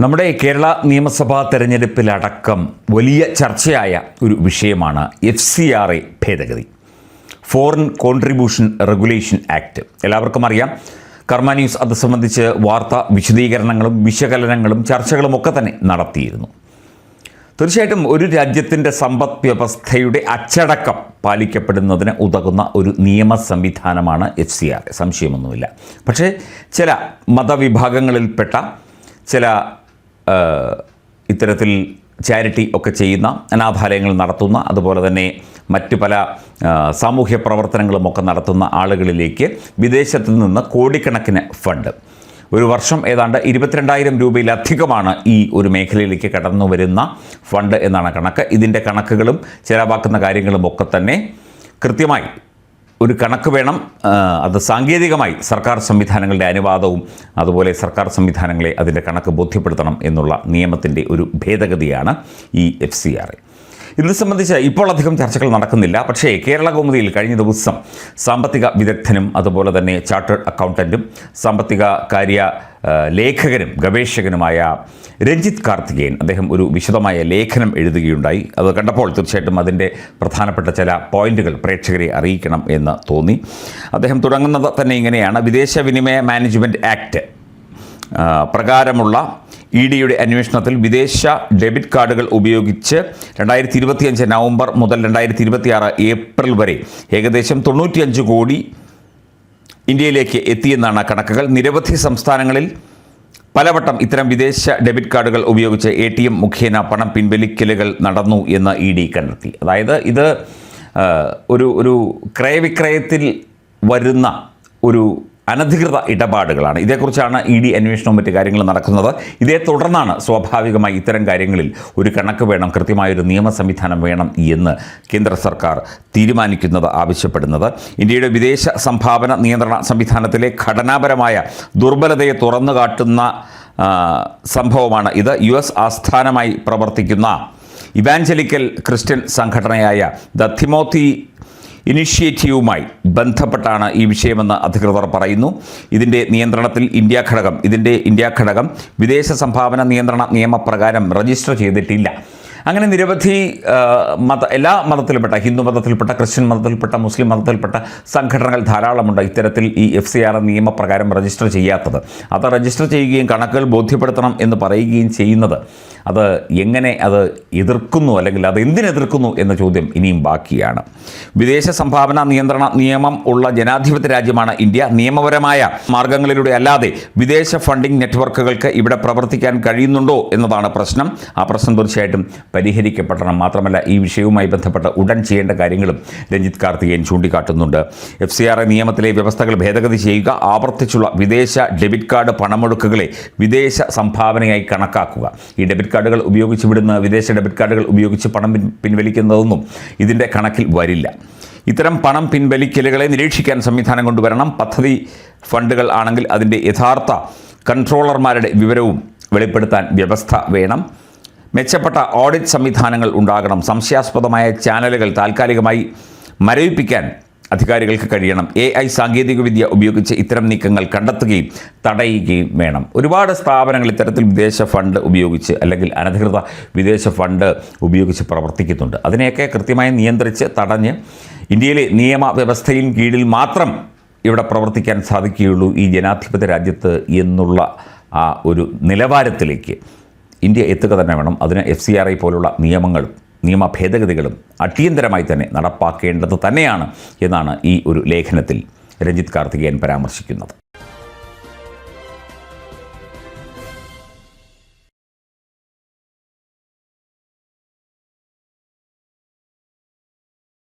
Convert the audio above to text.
നമ്മുടെ കേരള നിയമസഭാ തെരഞ്ഞെടുപ്പിലടക്കം വലിയ ചർച്ചയായ ഒരു വിഷയമാണ് FCRA ഭേദഗതി, ഫോറിൻ കോൺട്രിബ്യൂഷൻ റെഗുലേഷൻ ആക്ട്. എല്ലാവർക്കും അറിയാം. കർമ്മ ന്യൂസ് അത് സംബന്ധിച്ച് വാർത്താ വിശദീകരണങ്ങളും വിശകലനങ്ങളും ചർച്ചകളും ഒക്കെ തന്നെ നടത്തിയിരുന്നു. തീർച്ചയായിട്ടും ഒരു രാജ്യത്തിൻ്റെ സമ്പദ് വ്യവസ്ഥയുടെ അച്ചടക്കം പാലിക്കപ്പെടുന്നതിന് ഉതകുന്ന ഒരു നിയമ സംവിധാനമാണ് FCRA, സംശയമൊന്നുമില്ല. പക്ഷേ ചില മതവിഭാഗങ്ങളിൽപ്പെട്ട ചില ഇത്തരത്തിൽ ചാരിറ്റി ഒക്കെ ചെയ്യുന്ന, അനാഥാലയങ്ങൾ നടത്തുന്ന, അതുപോലെ തന്നെ മറ്റ് പല സാമൂഹ്യ പ്രവർത്തനങ്ങളുമൊക്കെ നടത്തുന്ന ആളുകളിലേക്ക് വിദേശത്തു നിന്ന് കോടിക്കണക്കിന് ഫണ്ട്, ഒരു വർഷം ഏതാണ്ട് 22,000 രൂപയിലധികമാണ് ഈ ഒരു മേഖലയിലേക്ക് കടന്നു വരുന്ന ഫണ്ട് എന്നാണ് കണക്ക്. ഇതിൻ്റെ കണക്കുകളും ചിലവാക്കുന്ന കാര്യങ്ങളും ഒക്കെ തന്നെ കൃത്യമായി ഒരു കണക്ക് വേണം. അത് സാങ്കേതികമായി സർക്കാർ സംവിധാനങ്ങളുടെ അനുവാദവും അതുപോലെ സർക്കാർ സംവിധാനങ്ങളെ അതിൻ്റെ കണക്ക് ബോധ്യപ്പെടുത്തണം എന്നുള്ള നിയമത്തിൻ്റെ ഒരു ഭേദഗതിയാണ് ഈ FCRA. ഇത് സംബന്ധിച്ച് ഇപ്പോൾ അധികം ചർച്ചകൾ നടക്കുന്നില്ല. പക്ഷേ കേരള കൗമുദിയിൽ കഴിഞ്ഞ ദിവസം സാമ്പത്തിക വിദഗ്ധനും അതുപോലെ തന്നെ ചാർട്ടേഡ് അക്കൗണ്ടൻറ്റും സാമ്പത്തിക കാര്യ ലേഖകനും ഗവേഷകനുമായ രഞ്ജിത്ത് കാർത്തികേയൻ, അദ്ദേഹം ഒരു വിശദമായ ലേഖനം എഴുതുകയുണ്ടായി. അത് കണ്ടപ്പോൾ തീർച്ചയായിട്ടും അതിൻ്റെ പ്രധാനപ്പെട്ട ചില പോയിന്റുകൾ പ്രേക്ഷകരെ അറിയിക്കണം എന്ന് തോന്നി. അദ്ദേഹം തുടങ്ങുന്നത് തന്നെ ഇങ്ങനെയാണ്: വിദേശ വിനിമയ മാനേജ്മെൻറ്റ് ആക്ട് പ്രകാരമുള്ള EDയുടെ അന്വേഷണത്തിൽ വിദേശ ഡെബിറ്റ് കാർഡുകൾ ഉപയോഗിച്ച് 2025 നവംബർ മുതൽ 2026 ഏപ്രിൽ വരെ ഏകദേശം 95 കോടി ഇന്ത്യയിലേക്ക് എത്തിയെന്നാണ് കണക്കുകൾ. നിരവധി സംസ്ഥാനങ്ങളിൽ പലവട്ടം ഇത്തരം വിദേശ ഡെബിറ്റ് കാർഡുകൾ ഉപയോഗിച്ച് ATM മുഖേന പണം പിൻവലിക്കലുകൾ നടന്നു എന്ന് ED കണ്ടെത്തി. അതായത് ഇത് ഒരു ക്രയവിക്രയത്തിൽ വരുന്ന ഒരു അനധികൃത ഇടപാടുകളാണ്. ഇതേക്കുറിച്ചാണ് ED അന്വേഷണവും മറ്റു കാര്യങ്ങൾ നടക്കുന്നത്. ഇതേ തുടർന്നാണ് സ്വാഭാവികമായി ഇത്തരം കാര്യങ്ങളിൽ ഒരു കണക്ക് വേണം, കൃത്യമായൊരു നിയമ സംവിധാനം വേണം എന്ന് കേന്ദ്ര സർക്കാർ തീരുമാനിക്കുന്നത്, ആവശ്യപ്പെടുന്നത്. ഇന്ത്യയുടെ വിദേശ സംഭാവന നിയന്ത്രണ സംവിധാനത്തിലെ ഘടനാപരമായ ദുർബലതയെ തുറന്നു കാട്ടുന്ന സംഭവമാണ് ഇത്. US ആസ്ഥാനമായി പ്രവർത്തിക്കുന്ന ഇവാഞ്ചലിക്കൽ ക്രിസ്ത്യൻ സംഘടനയായ ദ തിമോത്തി ഇനിഷ്യേറ്റീവുമായി ബന്ധപ്പെട്ടാണ് ഈ വിഷയമെന്ന് അധികൃതർ പറയുന്നു. ഇതിൻ്റെ ഇന്ത്യ ഘടകം വിദേശ സംഭാവന നിയന്ത്രണ നിയമപ്രകാരം രജിസ്റ്റർ ചെയ്തിട്ടില്ല. അങ്ങനെ നിരവധി എല്ലാ മതത്തിൽപ്പെട്ട, ഹിന്ദു മതത്തിൽപ്പെട്ട, ക്രിസ്ത്യൻ മതത്തിൽപ്പെട്ട, മുസ്ലിം മതത്തിൽപ്പെട്ട സംഘടനകൾ ധാരാളമുണ്ട് ഇത്തരത്തിൽ ഈ FCRA നിയമപ്രകാരം രജിസ്റ്റർ ചെയ്യാത്തത്. അത് രജിസ്റ്റർ ചെയ്യുകയും കണക്കുകൾ ബോധ്യപ്പെടുത്തണം എന്ന് പറയുകയും ചെയ്യുന്നത് അത് എങ്ങനെ അത് എതിർക്കുന്നു, അല്ലെങ്കിൽ അത് എന്തിനെതിർക്കുന്നു എന്ന ചോദ്യം ഇനിയും ബാക്കിയാണ്. വിദേശ സംഭാവന നിയന്ത്രണ നിയമം ഉള്ള ജനാധിപത്യ രാജ്യമാണ് ഇന്ത്യ. നിയമപരമായ മാർഗങ്ങളിലൂടെ അല്ലാതെ വിദേശ ഫണ്ടിംഗ് നെറ്റ്വർക്കുകൾക്ക് ഇവിടെ പ്രവർത്തിക്കാൻ കഴിയുന്നുണ്ടോ എന്നതാണ് പ്രശ്നം. ആ പ്രശ്നം തീർച്ചയായിട്ടും പരിഹരിക്കപ്പെടണം. മാത്രമല്ല ഈ വിഷയവുമായി ബന്ധപ്പെട്ട് ഉടൻ ചെയ്യേണ്ട കാര്യങ്ങളും രഞ്ജിത്ത് കാർത്തികേയൻ ചൂണ്ടിക്കാട്ടുന്നുണ്ട്. FCRA നിയമത്തിലെ വ്യവസ്ഥകൾ ഭേദഗതി ചെയ്യുക, ആവർത്തിച്ചുള്ള വിദേശ ഡെബിറ്റ് കാർഡ് പണമൊഴുക്കുകളെ വിദേശ സംഭാവനയായി കണക്കാക്കുക. ഈ ഡെബിറ്റ് കാർഡുകൾ ഉപയോഗിച്ച് വിടുന്ന വിദേശ ഡെബിറ്റ് കാർഡുകൾ ഉപയോഗിച്ച് പണം പിൻവലിക്കുന്നതൊന്നും ഇതിൻ്റെ കണക്കിൽ വരില്ല. ഇത്തരം പണം പിൻവലിക്കലുകളെ നിരീക്ഷിക്കാൻ സംവിധാനം കൊണ്ടുവരണം. പദ്ധതി ഫണ്ടുകൾ ആണെങ്കിൽ അതിൻ്റെ യഥാർത്ഥ കൺട്രോളർമാരുടെ വിവരവും വെളിപ്പെടുത്താൻ വ്യവസ്ഥ വേണം. മെച്ചപ്പെട്ട ഓഡിറ്റ് സംവിധാനങ്ങൾ ഉണ്ടാകണം. സംശയാസ്പദമായ ചാനലുകൾ താൽക്കാലികമായി മരവിപ്പിക്കാൻ അധികാരികൾക്ക് കഴിയണം. AI സാങ്കേതികവിദ്യ ഉപയോഗിച്ച് ഇത്തരം നീക്കങ്ങൾ കണ്ടെത്തുകയും തടയുകയും വേണം. ഒരുപാട് സ്ഥാപനങ്ങൾ ഇത്തരത്തിൽ വിദേശ ഫണ്ട് ഉപയോഗിച്ച് അല്ലെങ്കിൽ അനധികൃത വിദേശ ഫണ്ട് ഉപയോഗിച്ച് പ്രവർത്തിക്കുന്നുണ്ട്. അതിനെയൊക്കെ കൃത്യമായി നിയന്ത്രിച്ച് തടഞ്ഞ് ഇന്ത്യയിലെ നിയമവ്യവസ്ഥയിൽ കീഴിൽ മാത്രം ഇവിടെ പ്രവർത്തിക്കാൻ സാധിക്കുകയുള്ളൂ ഈ ജനാധിപത്യ രാജ്യത്ത് എന്നുള്ള ആ ഒരു നിലവാരത്തിലേക്ക് ഇന്ത്യ എത്തുക തന്നെ വേണം. അതിന് FCRA പോലുള്ള നിയമ ഭേദഗതികളും അടിയന്തരമായി തന്നെ നടപ്പാക്കേണ്ടത് തന്നെയാണ് എന്നാണ് ഈ ഒരു ലേഖനത്തിൽ രഞ്ജിത്ത് കാർത്തികേയൻ പരാമർശിക്കുന്നത്.